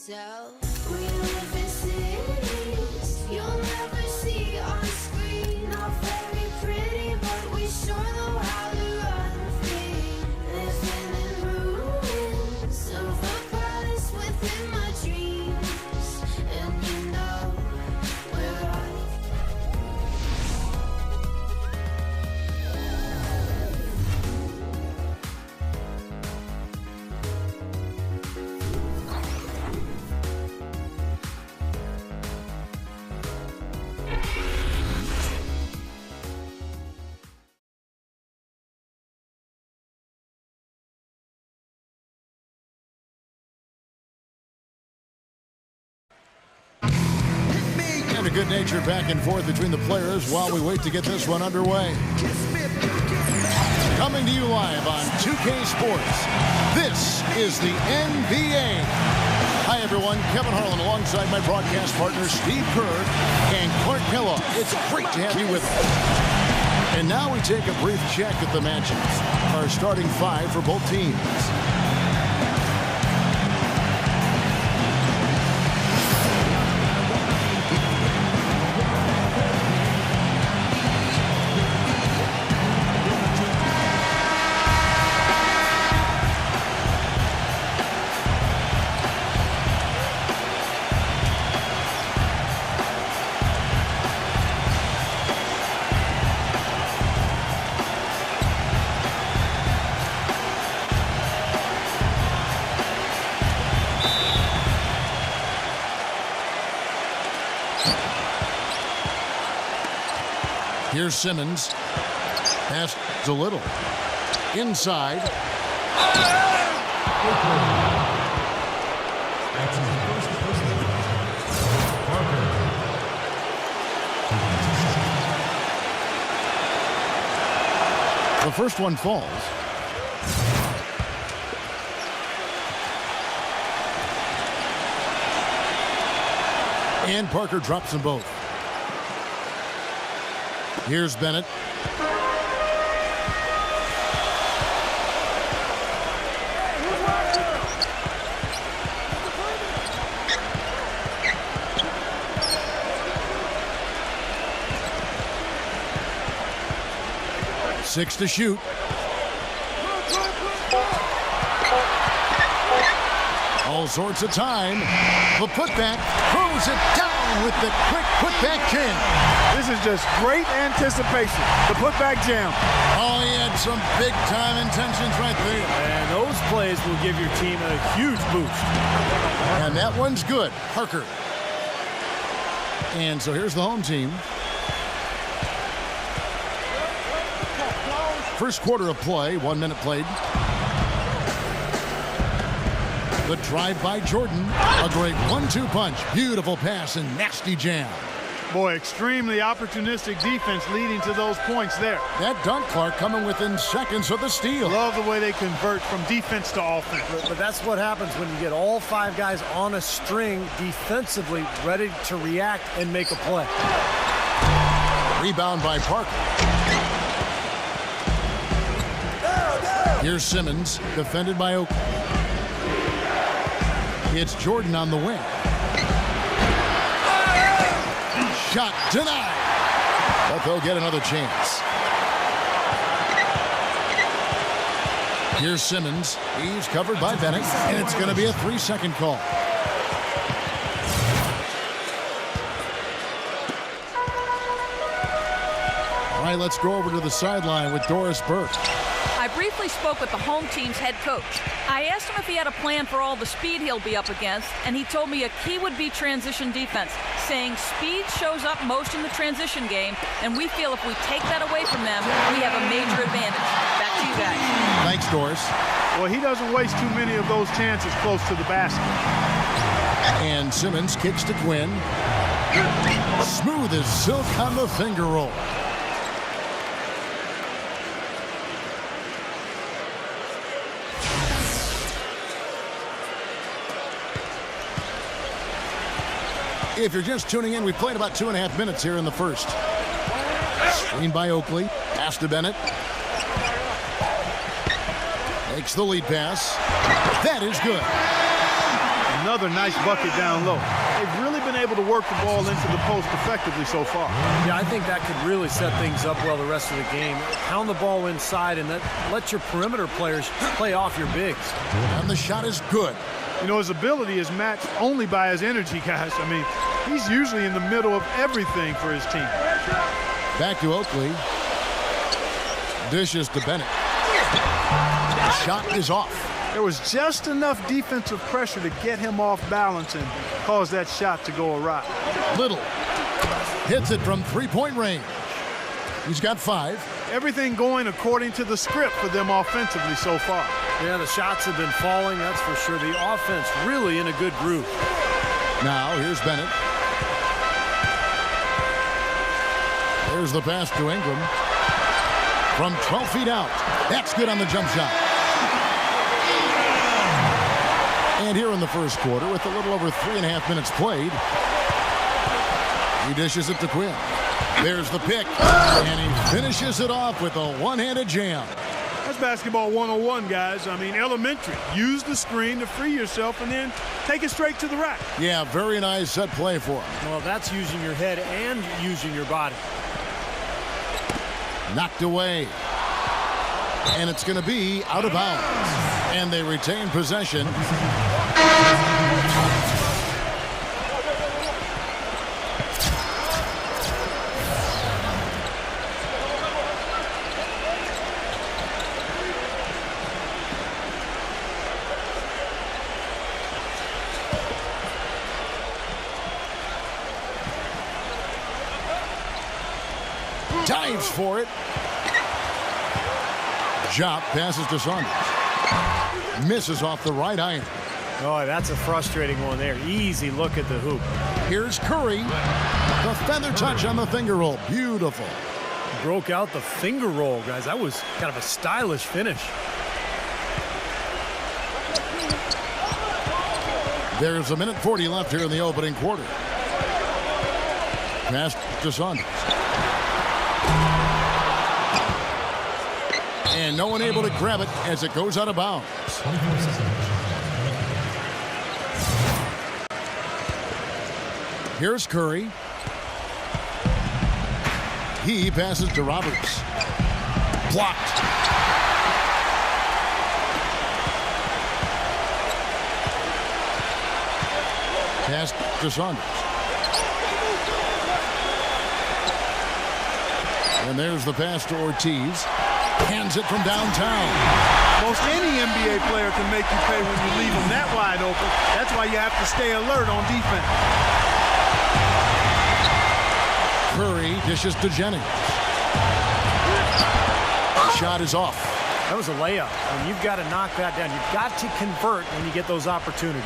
So we live in cities you'll never see on screen. Not very pretty, but we sure know how to run free. Living in ruins of a palace within my dreams, and you know we're right. A good-natured back and forth between the players while we wait to get this one underway. Coming to you live on 2K Sports, this is the NBA. Hi, everyone. Kevin Harlan alongside my broadcast partners Steve Kerr and Clark Kellogg. It's great to have you with us. And now we take a brief check at the matchups. Our starting five for both teams. Here's Simmons. Pass a little. Inside. The first one falls. And Parker drops them both. Here's Bennett. Six to shoot. All sorts of time. The putback throws it down with the quick putback jam. This is just great anticipation. The putback jam. Oh, he had some big-time intentions right there. And those plays will give your team a huge boost. And that one's good. Parker. And so here's the home team. First quarter of play, 1 minute played. The drive by Jordan. A great 1-2 punch. Beautiful pass and nasty jam. Boy, extremely opportunistic defense leading to those points there. That dunk, Clark, coming within seconds of the steal. Love the way they convert from defense to offense. But that's what happens when you get all five guys on a string defensively ready to react and make a play. Rebound by Parker. Here's Simmons, defended by Oakley. It's Jordan on the wing. Shot denied. But they'll get another chance. Here's Simmons. He's covered by Bennett. And it's going to be a 3-second call. All right, let's go over to the sideline with Doris Burke. I briefly spoke with the home team's head coach. I asked him if he had a plan for all the speed he'll be up against, and he told me a key would be transition defense, saying speed shows up most in the transition game, and we feel if we take that away from them, we have a major advantage. Back to you guys. Thanks, Doris. Well, he doesn't waste too many of those chances close to the basket. And Simmons kicks to Quinn. Smooth as silk on the finger roll. If you're just tuning in, we played about 2.5 minutes here in the first. Screen by Oakley. Pass to Bennett. Makes the lead pass. That is good. Another nice bucket down low. They've really been able to work the ball into the post effectively so far. Yeah, I think that could really set things up well the rest of the game. Pound the ball inside and let your perimeter players play off your bigs. And the shot is good. You know, his ability is matched only by his energy, guys. I mean, he's usually in the middle of everything for his team. Back to Oakley. Dishes to Bennett. Shot is off. There was just enough defensive pressure to get him off balance and cause that shot to go awry. Little hits it from three-point range. He's got 5. Everything going according to the script for them offensively so far. Yeah, the shots have been falling, that's for sure. The offense really in a good groove. Now, here's Bennett. There's the pass to Ingram. From 12 feet out. That's good on the jump shot. And here in the first quarter, with a little over 3.5 minutes played, he dishes it to Quinn. There's the pick, and he finishes it off with a one-handed jam. That's basketball 101, guys. I mean, elementary. Use the screen to free yourself and then take it straight to the rack. Yeah, very nice set play for him. Well, that's using your head and using your body. Knocked away. And it's going to be out of bounds. And they retain possession. Dives for it. Jop passes to Saunders. Misses off the right iron. Oh, that's a frustrating one there. Easy look at the hoop. Here's Curry. The feather touch on the finger roll. Beautiful. Broke out the finger roll, guys. That was kind of a stylish finish. There's 1:40 left here in the opening quarter. Pass to Saunders. And no one able to grab it as it goes out of bounds. Here's Curry. He passes to Roberts. Blocked. Pass to Saunders. And there's the pass to Ortiz. Hands it from downtown. Most any NBA player can make you pay when you leave them that wide open. That's why you have to stay alert on defense. Curry dishes to Jennings. Shot is off. That was a layup, and you've got to knock that down. You've got to convert when you get those opportunities.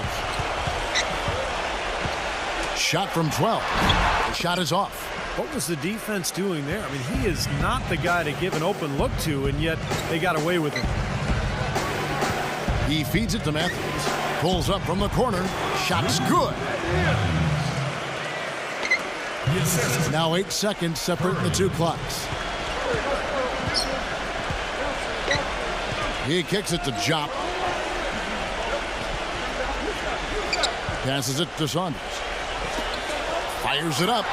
Shot from 12. The shot is off. What was the defense doing there? I mean, he is not the guy to give an open look to, and yet they got away with it. He feeds it to Matthews. Pulls up from the corner. Shot's good. Now 8 seconds separating the two clocks. He kicks it to Jop. Passes it to Saunders. Fires it up.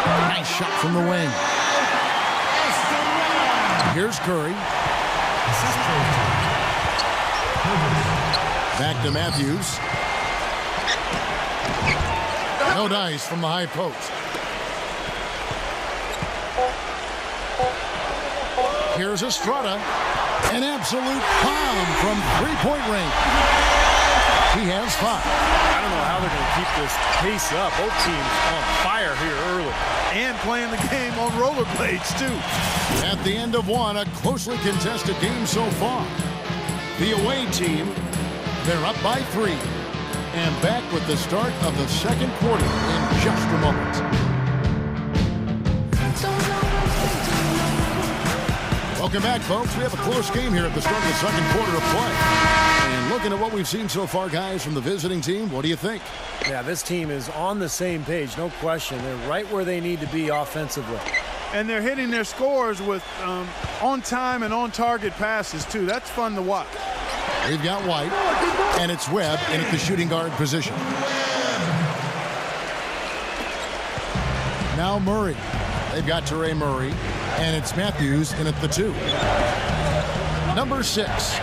Nice shot from the wing. Here's Curry. Back to Matthews. No dice from the high post. Here's Estrada. An absolute bomb from three-point range. He has 5. I don't know how they're going to keep this pace up. Both teams on fire here early. And playing the game on rollerblades, too. At the end of one, a closely contested game so far. The away team, they're up by 3. And back with the start of the second quarter in just a moment. Welcome back, folks. We have a close game here at the start of the second quarter of play. And looking at what we've seen so far, guys, from the visiting team, what do you think? Yeah, this team is on the same page, no question. They're right where they need to be offensively. And they're hitting their scores with on-time and on-target passes, too. That's fun to watch. We've got White, and it's Webb in at the shooting guard position. Now Murray. They've got Teray Murray, and it's Matthews in at the 2. Number 6.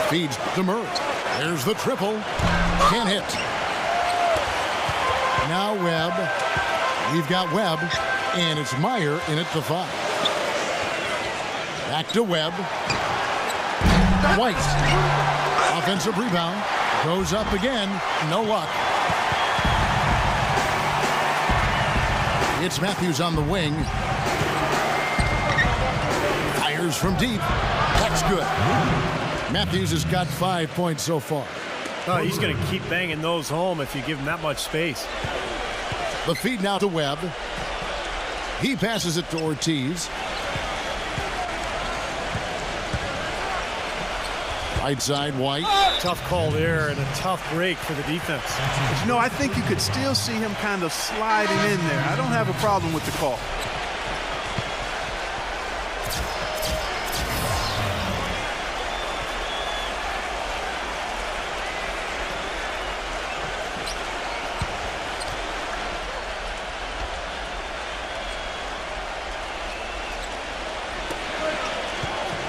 Feeds to Murray. There's the triple. Can't hit. Now Webb. We've got Webb, and it's Meyer in at the 5. Back to Webb. White. Offensive rebound. Goes up again. No luck. It's Matthews on the wing. Fires from deep. That's good. Matthews has got 5 points so far. Oh, he's going to keep banging those home if you give him that much space. The feed now to Webb. He passes it to Ortiz. Right side, White. Tough call there and a tough break for the defense. But you know, I think you could still see him kind of sliding in there. I don't have a problem with the call.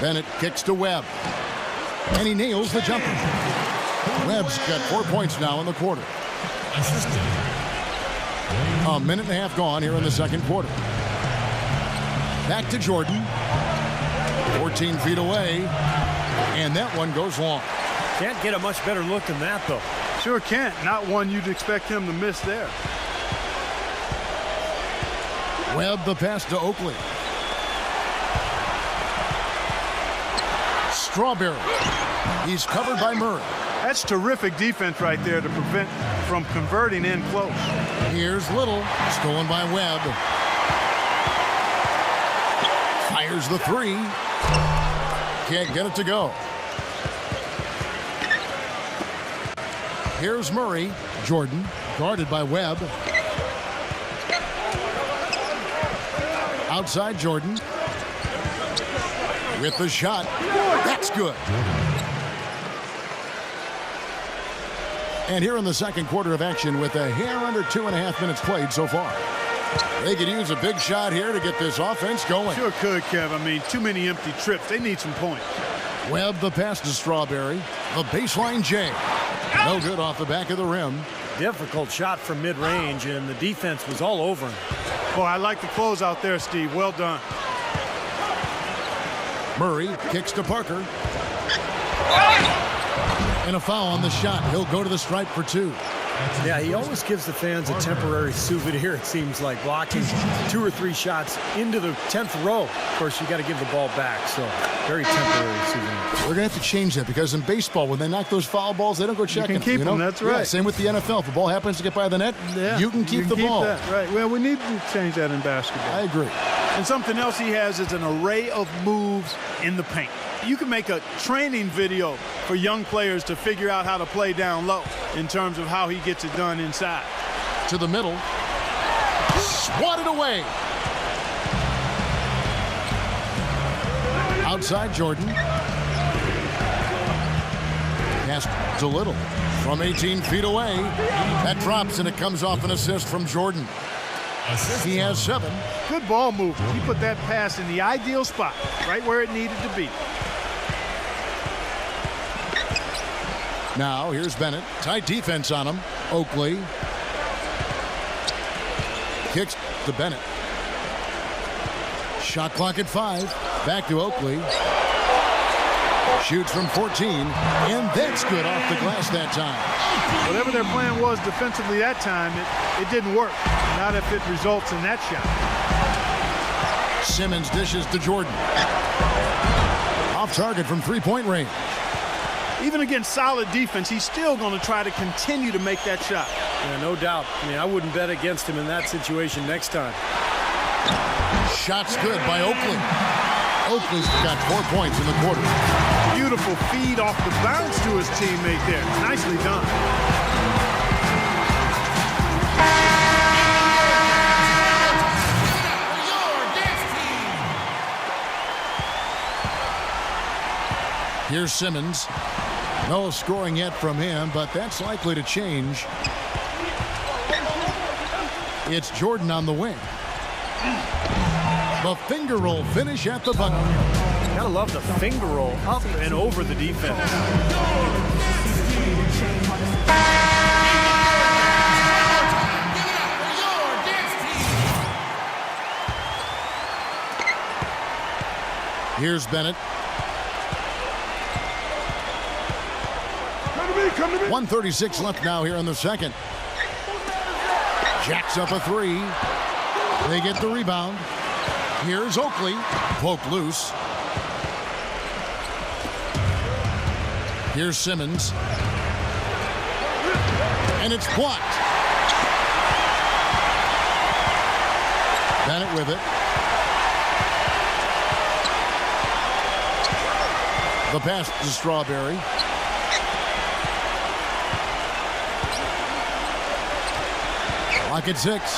Bennett kicks to Webb. And he nails the jumper. Webb's got 4 points now in the quarter. A minute and a half gone here in the second quarter. Back to Jordan. 14 feet away. And that one goes long. Can't get a much better look than that, though. Sure can't. Not one you'd expect him to miss there. Webb the pass to Oakley. Strawberry. He's covered by Murray. That's terrific defense right there to prevent from converting in close. Here's Little. Stolen by Webb. Fires the 3. Can't get it to go. Here's Murray. Jordan. Guarded by Webb. Outside Jordan. With the shot. That's good. And here in the second quarter of action with a hair under 2.5 minutes played so far. They could use a big shot here to get this offense going. Sure could, Kev. I mean, too many empty trips. They need some points. Webb the pass to Strawberry. The baseline J. No good off the back of the rim. Difficult shot from mid-range, and the defense was all over him. Boy, I like the close out there, Steve. Well done. Murray kicks to Parker. And a foul on the shot. He'll go to the stripe for 2. Yeah, he always gives the fans a temporary souvenir, it seems like, blocking 2 or 3 shots into the 10th row. Of course, you got to give the ball back, so very temporary souvenir. We're going to have to change that because in baseball, when they knock those foul balls, they don't go checking. You can keep them, that's right. Yeah, same with the NFL. If the ball happens to get by the net, you can keep the ball. That, right. Well, we need to change that in basketball. I agree. And something else he has is an array of moves in the paint. You can make a training video for young players to figure out how to play down low in terms of how he gets it done inside. To the middle. Swatted away. Outside Jordan. Pass to Little. From 18 feet away. That drops and it comes off an assist from Jordan. He has 7. Good ball movement. He put that pass in the ideal spot, right where it needed to be. Now, here's Bennett. Tight defense on him. Oakley. Kicks to Bennett. Shot clock at 5. Back to Oakley. Shoots from 14. And that's good off the glass that time. Whatever their plan was defensively that time, it didn't work. Not if it results in that shot. Simmons dishes to Jordan. Off target from three-point range. Even against solid defense, he's still going to try to continue to make that shot. Yeah, no doubt. I mean, I wouldn't bet against him in that situation next time. Shot's good by Oakley. Oakley's got 4 points in the quarter. Beautiful feed off the bounce to his teammate there. Nicely done. Here's Simmons. No scoring yet from him, but that's likely to change. It's Jordan on the wing. The finger roll finish at the bucket. Gotta love the finger roll up and over the defense. Here's Bennett. 1:36 left now here in the second. Jacks up a three. They get the rebound. Here's Oakley. Poked loose. Here's Simmons. And it's blocked. Bennett with it. The pass to Strawberry. Clock at 6.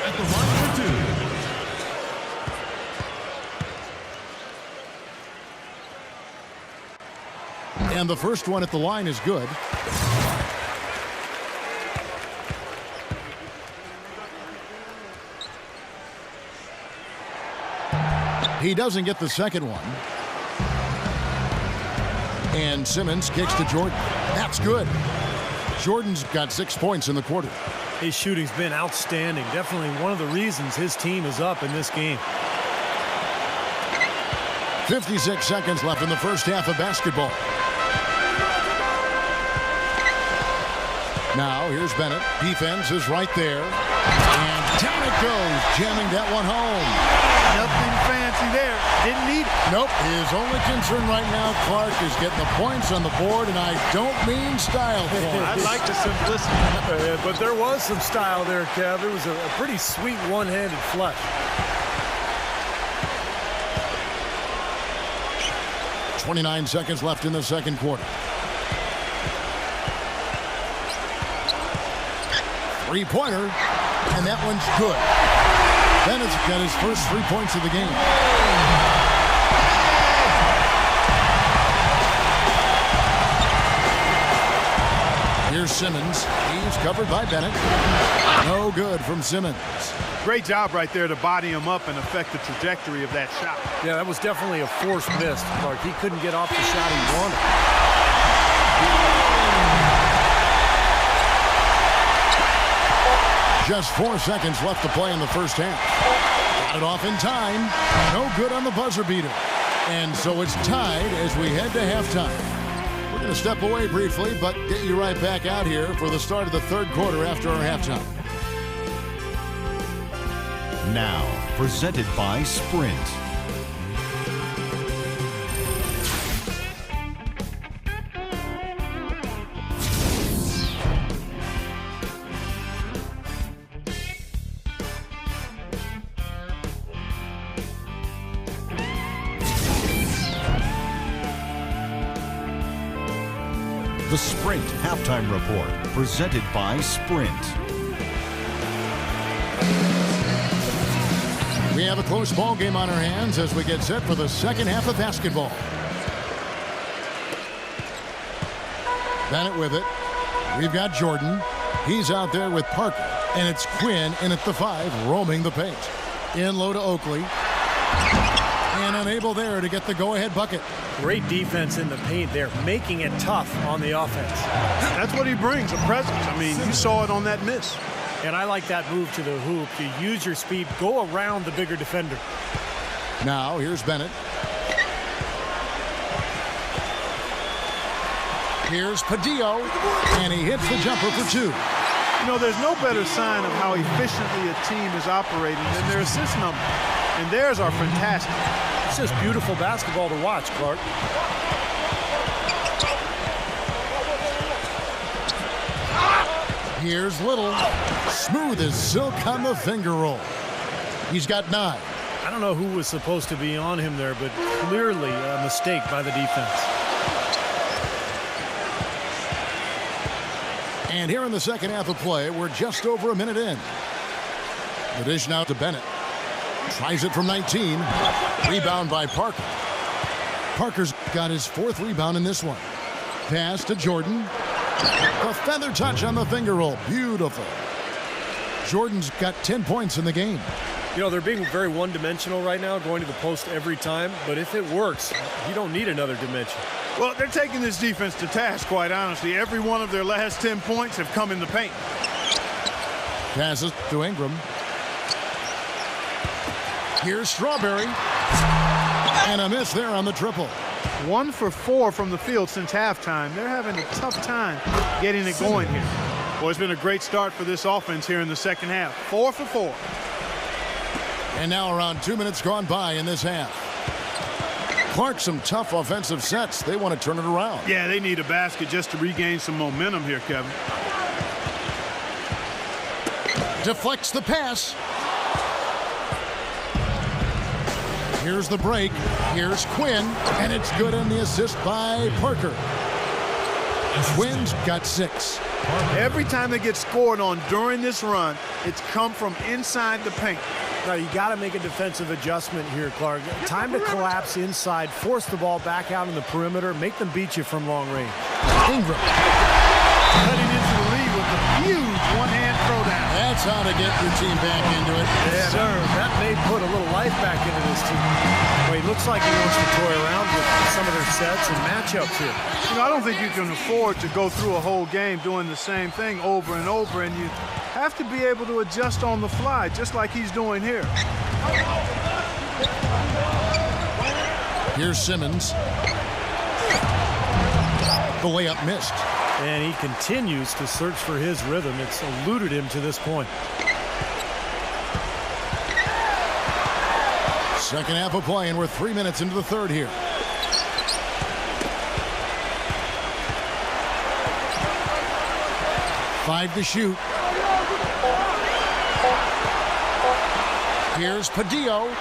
At the line for 2. And the first one at the line is good. He doesn't get the second one. And Simmons kicks to Jordan. That's good. Jordan's got 6 points in the quarter. His shooting's been outstanding. Definitely one of the reasons his team is up in this game. 56 seconds left in the first half of basketball. Now here's Bennett. Defense is right there. And down it goes, jamming that one home. Nothing fancy there. Didn't need it. Nope. His only concern right now, Clark, is getting the points on the board, and I don't mean style points. I like the simplicity. But there was some style there, Kev. It was a pretty sweet one-handed flush. 29 seconds left in the second quarter. Three-pointer, and that one's good. Bennett's got his first 3 points of the game. Here's Simmons. He's covered by Bennett. No good from Simmons. Great job right there to body him up and affect the trajectory of that shot. Yeah, that was definitely a forced miss, Clark. He couldn't get off the shot he wanted. Just 4 seconds left to play in the first half. Got it off in time. No good on the buzzer beater. And so it's tied as we head to halftime. We're going to step away briefly, but get you right back out here for the start of the third quarter after our halftime. Now, presented by Sprint. The Sprint Halftime Report, presented by Sprint. We have a close ball game on our hands as we get set for the second half of basketball. Bennett with it. We've got Jordan. He's out there with Parker. And it's Quinn in at the 5, roaming the paint. In low to Oakley. And unable there to get the go-ahead bucket. Great defense in the paint there, making it tough on the offense. That's what he brings, a presence. I mean, you saw it on that miss. And I like that move to the hoop. You use your speed, go around the bigger defender. Now, here's Bennett. Here's Padillo, and he hits the jumper for 2. You know, there's no better sign of how efficiently a team is operating than their assist number. And theirs are fantastic. It's just beautiful basketball to watch, Clark. Here's Little. Smooth as silk on the finger roll. He's got 9. I don't know who was supposed to be on him there, but clearly a mistake by the defense. And here in the second half of play, we're just over a minute in. The dish now to Bennett. Tries it from 19. Rebound by Parker. Parker's got his 4th rebound in this one. Pass to Jordan. A feather touch on the finger roll. Beautiful. Jordan's got 10 points in the game. You know, they're being very one-dimensional right now, going to the post every time. But if it works, you don't need another dimension. Well, they're taking this defense to task, quite honestly. Every one of their last 10 points have come in the paint. Passes to Ingram. Here's Strawberry. And a miss there on the triple. 1 for 4 from the field since halftime. They're having a tough time getting it going here. Well, it's been a great start for this offense here in the second half. 4 for 4. And now around 2 minutes gone by in this half. Clark, some tough offensive sets. They want to turn it around. Yeah, they need a basket just to regain some momentum here, Kevin. Deflects the pass. Here's the break. Here's Quinn. And it's good on the assist by Parker. Quinn's got 6. Every time they get scored on during this run, it's come from inside the paint. Now, you got to make a defensive adjustment here, Clark. Time to collapse inside, force the ball back out on the perimeter, make them beat you from long range. Ingram. Cutting into the lead with a huge one-hand throwdown. That's how to get your team back into it. Yes, sir. That may put a little life back into this team. Well, he looks like he wants to toy around with some of their sets and matchups here. You know, I don't think you can afford to go through a whole game doing the same thing over and over, and you have to be able to adjust on the fly, just like he's doing here. Here's Simmons. The layup missed. And he continues to search for his rhythm. It's eluded him to this point. Second half of play, and we're 3 minutes into the third here. Five to shoot. Here's Padillo.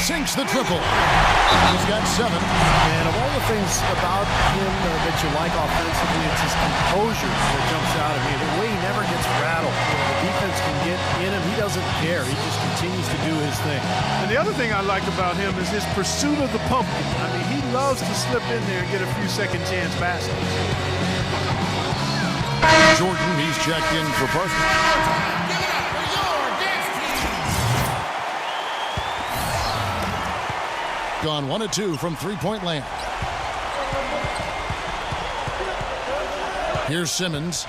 Sinks the triple. He's got 7. And of all the things about him that you like offensively, it's his composure that jumps out at me. The way he never gets rattled. The defense can get in him. He doesn't care. He just continues to do his thing. And the other thing I like about him is his pursuit of the pumpkin. I mean, he loves to slip in there and get a few second chance baskets. Jordan, he's checked in for Parker. Gone 1 of 2 from three-point land. Here's Simmons.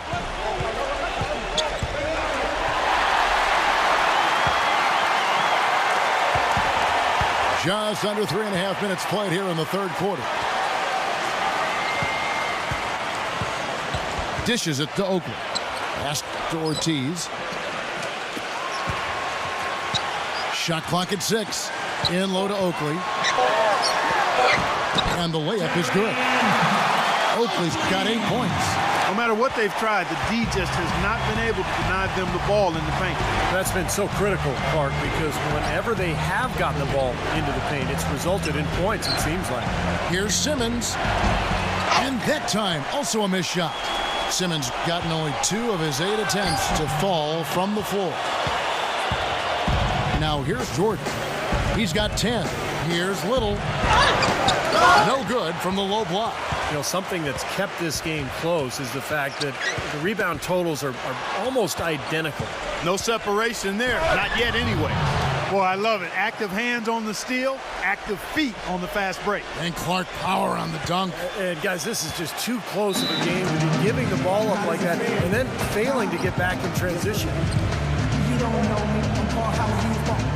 Just under 3.5 minutes played here in the third quarter. Dishes it to Oakley. Pass to Ortiz. Shot clock at 6. In low to Oakley. And the layup is good. Oakley's got 8 points. No matter what they've tried, the D just has not been able to deny them the ball in the paint. That's been so critical, Clark, because whenever they have gotten the ball into the paint, it's resulted in points, it seems like. Here's Simmons. And that time, also a missed shot. Simmons gotten only 2 of his 8 attempts to fall from the floor. Now here's Jordan. He's got 10. Here's Little. No good from the low block. You know, something that's kept this game close is the fact that the rebound totals are almost identical. No separation there. Not yet anyway. Boy, I love it. Active hands on the steal, active feet on the fast break. And Clark power on the dunk. And guys, this is just too close of a game to be giving the ball up like that and then failing to get back in transition. You don't know me, how you walk.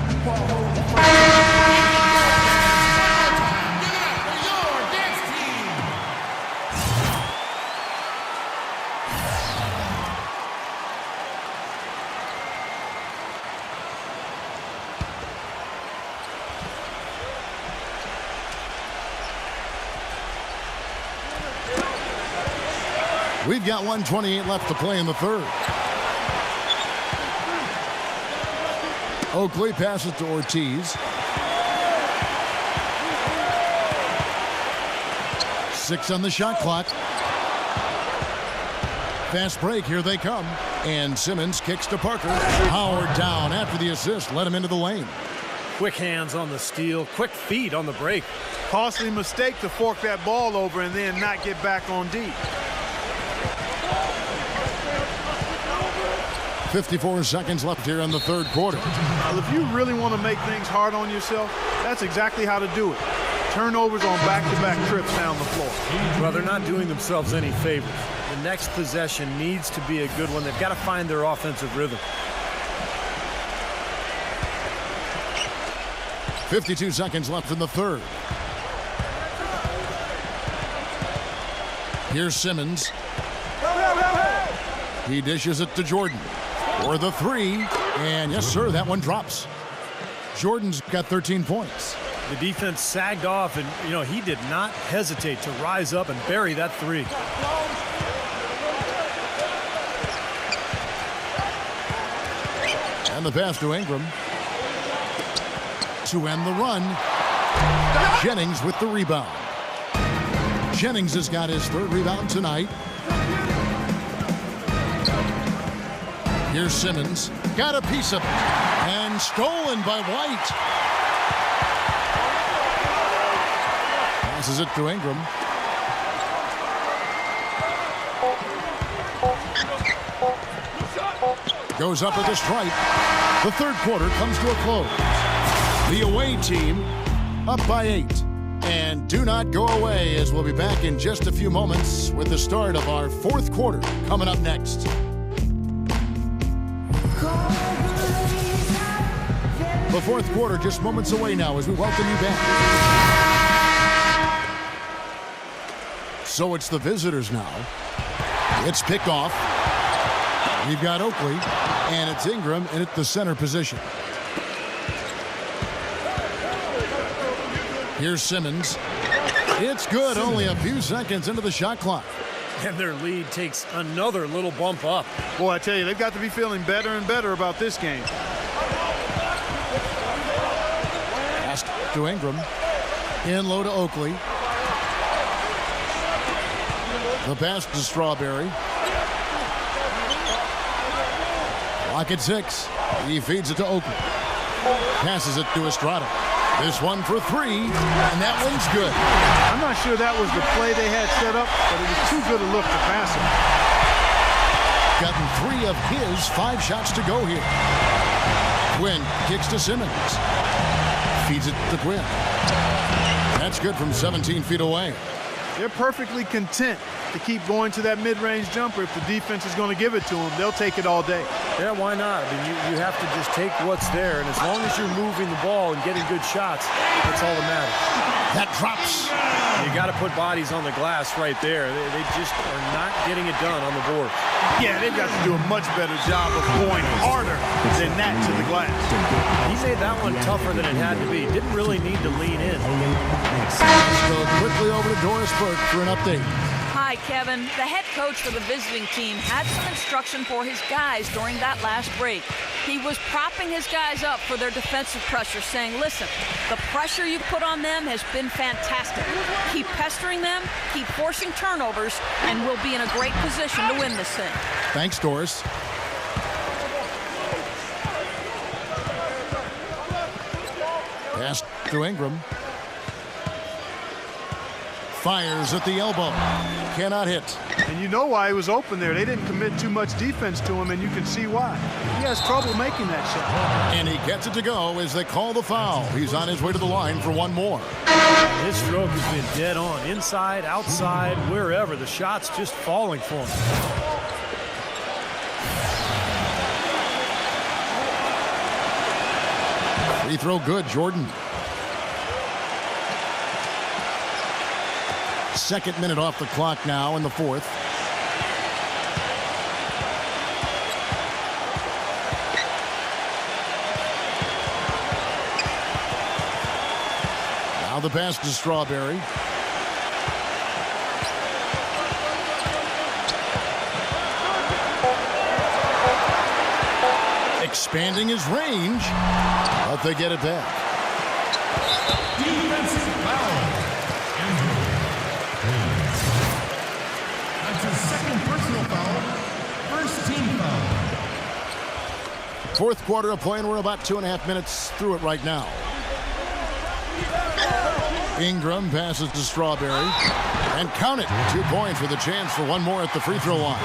We've got 1:28 left to play in the third. Oakley passes to Ortiz. 6 on the shot clock. Fast break, here they come. And Simmons kicks to Parker. Howard down after the assist. Let him into the lane. Quick hands on the steal. Quick feet on the break. Costly mistake to fork that ball over and then not get back on D. 54 seconds left here in the third quarter. Well, if you really want to make things hard on yourself, that's exactly how to do it. Turnovers on back-to-back trips down the floor. Well, they're not doing themselves any favors. The next possession needs to be a good one. They've got to find their offensive rhythm. 52 seconds left in the third. Here's Simmons. He dishes it to Jordan for the three. And yes, sir, that one drops. Jordan's got 13 points. The defense sagged off, and, he did not hesitate to rise up and bury that three. And the pass to Ingram. To end the run. Jennings with the rebound. Jennings has got his third rebound tonight. Here's Simmons. Got a piece of it. And stolen by White. Passes it to Ingram. Goes up with a stripe. The third quarter comes to a close. The away team up by 8. And do not go away, as we'll be back in just a few moments with the start of our fourth quarter coming up next. The fourth quarter just moments away now as we welcome you back. So it's the visitors now. It's picked off. We've got Oakley, and it's Ingram in at the center position. Here's Simmons. It's good, only a few seconds into the shot clock. And their lead takes another little bump up. Boy, I tell you, they've got to be feeling better and better about this game. Pass to Ingram. In low to Oakley. The pass to Strawberry. Clock at 6. He feeds it to Oakley. Passes it to Estrada. This one for three, and that one's good. I'm not sure that was the play they had set up, but it was too good a look to pass him. Gotten 3 of his 5 shots to go here. Quinn kicks to Simmons. Feeds it to Quinn. That's good from 17 feet away. They're perfectly content to keep going to that mid-range jumper. If the defense is going to give it to them, they'll take it all day. Yeah, why not? I mean, you have to just take what's there, and as long as you're moving the ball and getting good shots, that's all that matters. That drops. You got to put bodies on the glass right there. They just are not getting it done on the board. Yeah, they've got to do a much better job of going harder than that to the glass. He made that one tougher than it had to be. Didn't really need to lean in. Let's go quickly over to Doris Burke for an update. Hi, Kevin. The head coach for the visiting team had some instruction for his guys during that last break. He was propping his guys up for their defensive pressure, saying, listen, the pressure you put on them has been fantastic. Keep pestering them, keep forcing turnovers, and we'll be in a great position to win this thing. Thanks, Doris. Pass to Ingram. Fires at the elbow. Cannot hit. And you know why he was open there. They didn't commit too much defense to him, and you can see why. He has trouble making that shot. And he gets it to go as they call the foul. He's on his way to the line for one more. His stroke has been dead on. Inside, outside, wherever. The shot's just falling for him. Free throw good, Jordan. Second minute off the clock now in the fourth. Now the pass to Strawberry. Expanding his range, but they get it back. Defensive foul. That's his second personal foul. First team foul. Fourth quarter of play, and we're about 2.5 minutes through it right now. Ingram passes to Strawberry. And count it. 2 points with a chance for one more at the free throw line.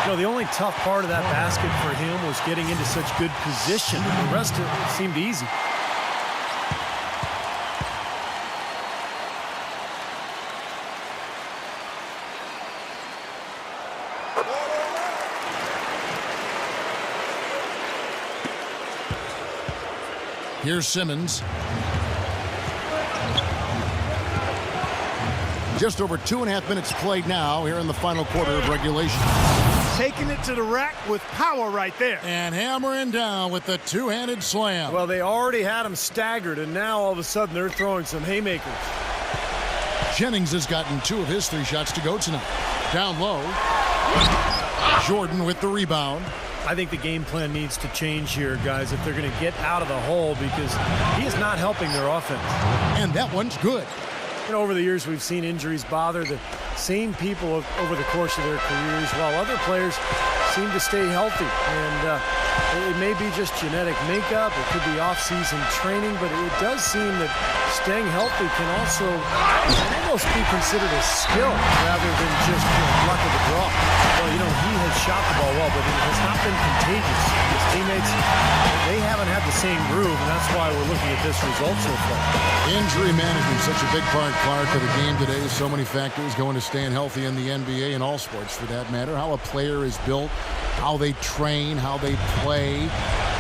You know, the only tough part of that basket for him was getting into such good position. The rest of it seemed easy. Here's Simmons. Just over 2.5 minutes played now here in the final quarter of regulation. Taking it to the rack with power right there. And hammering down with the two-handed slam. Well, they already had him staggered, and now all of a sudden they're throwing some haymakers. Jennings has gotten 2 of his 3 shots to go tonight. Down low. Jordan with the rebound. I think the game plan needs to change here, guys, if they're going to get out of the hole, because he is not helping their offense. And that one's good. You know, over the years, we've seen injuries bother the same people over the course of their careers, while other players seem to stay healthy. And it may be just genetic makeup, it could be off-season training, but it does seem that staying healthy can also almost be considered a skill rather than just luck of the draw. Well, you know, he has shot the ball well, but it has not been contagious. His teammates, they haven't had the same groove, and that's why we're looking at this result so far. Injury management, such a big part, Clark, of the game today. So many factors going to staying healthy in the NBA and all sports for that matter. How a player is built, how they train, how they play.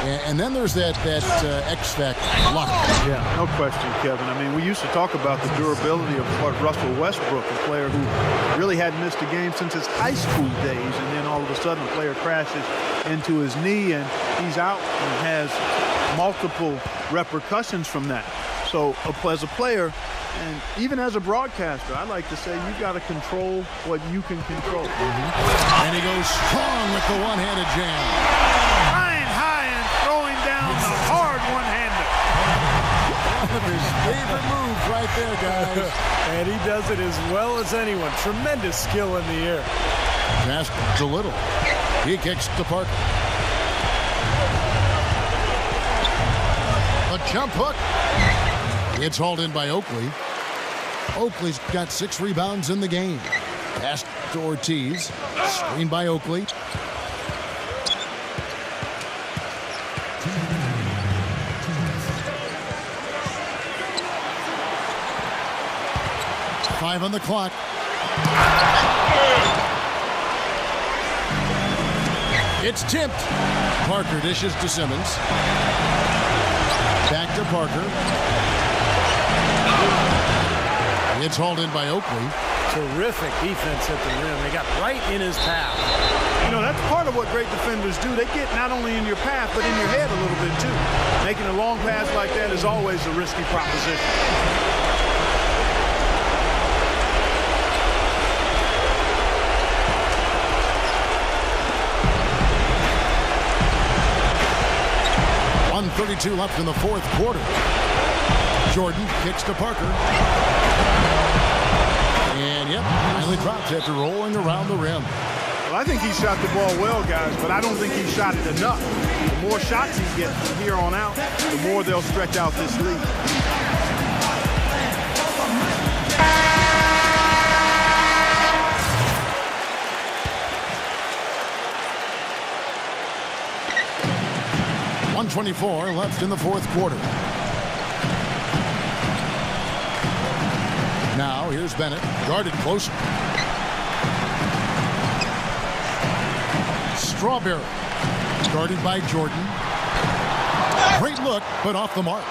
And then there's that X factor, luck. Yeah, no question, Kevin. I mean, we used to talk about the durability of Russell Westbrook, a player who really hadn't missed a game since his high school days, and then all of a sudden a player crashes into his knee and he's out and has multiple repercussions from that. So as a player, and even as a broadcaster, I like to say you've got to control what you can control. And he goes strong with the one-handed jam. Flying high and throwing down the hard one-hander. One of his favorite moves right there, guys. And he does it as well as anyone. Tremendous skill in the air. Pass to Little. He kicks to Parker. A jump hook. It's hauled in by Oakley. Oakley's got 6 rebounds in the game. Pass to Ortiz. Screen by Oakley. Five on the clock. It's tipped. Parker dishes to Simmons. Back to Parker. It's hauled in by Oakley. Terrific defense at the rim. They got right in his path. You know, that's part of what great defenders do. They get not only in your path, but in your head a little bit, too. Making a long pass like that is always a risky proposition. .132 left in the fourth quarter. Jordan kicks to Parker. And, yep, finally drops after rolling around the rim. Well, I think he shot the ball well, guys, but I don't think he shot it enough. The more shots he gets from here on out, the more they'll stretch out this lead. .124 left in the fourth quarter. Now, here's Bennett, guarded closer. Strawberry, guarded by Jordan. Great look, but off the mark.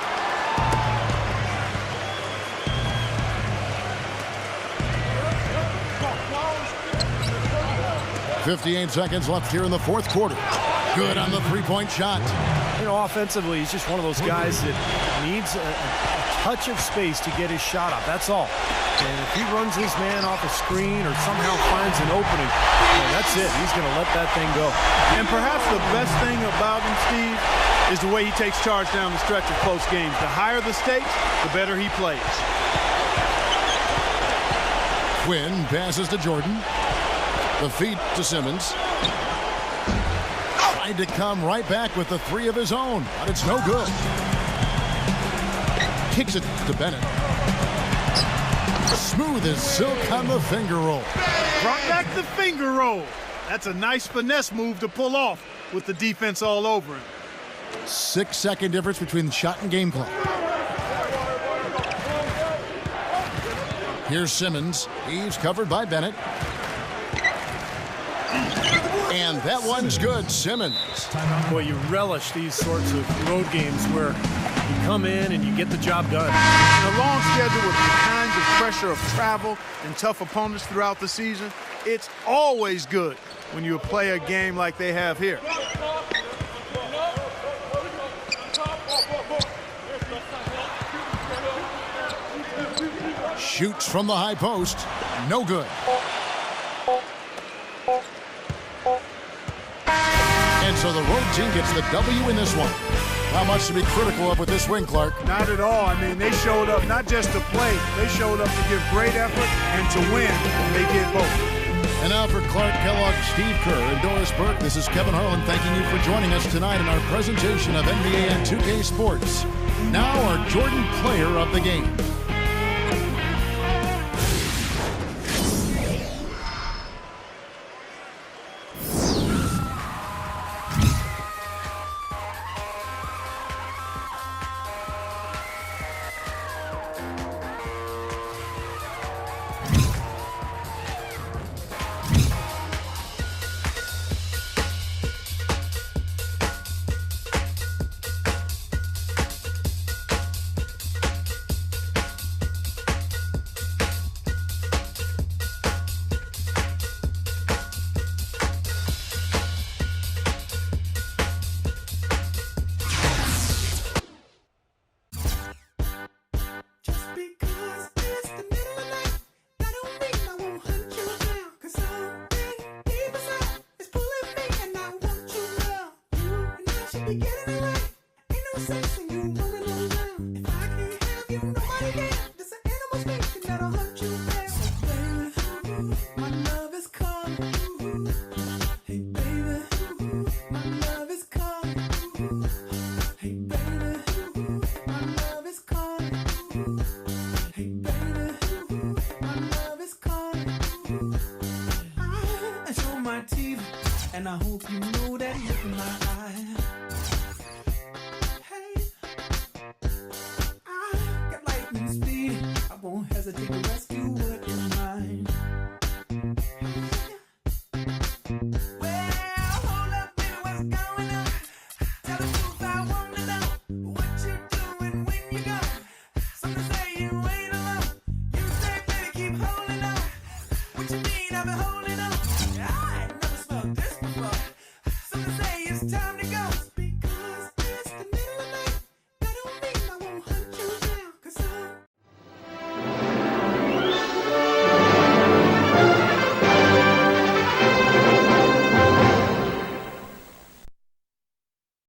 .58 seconds left here in the fourth quarter. Good on the three-point shot. You know, offensively, he's just one of those guys that needs a touch of space to get his shot up. That's all. And if he runs his man off a screen or somehow finds an opening, well, that's it. He's going to let that thing go. And perhaps the best thing about him, Steve, is the way he takes charge down the stretch of close games. The higher the stakes, the better he plays. Quinn passes to Jordan. The feed to Simmons. Tried to come right back with the three of his own, but it's no good. Kicks it to Bennett. Smooth as silk on the finger roll. Brought back the finger roll. That's a nice finesse move to pull off with the defense all over him. 6-second difference between the shot and game clock. Here's Simmons. He's covered by Bennett. And that one's good, Simmons. Boy, you relish these sorts of road games where you come in and you get the job done. In a long schedule with the kinds of pressure of travel and tough opponents throughout the season, it's always good when you play a game like they have here. Shoots from the high post. No good. And so the road team gets the W in this one. Not much to be critical of with this win, Clark. Not at all. I mean, they showed up not just to play. They showed up to give great effort and to win, and they did both. And now for Clark Kellogg, Steve Kerr, and Doris Burke, this is Kevin Harlan thanking you for joining us tonight in our presentation of NBA and 2K Sports. Now our Jordan Player of the Game. Getting away, ain't no sense in you moving on down. If I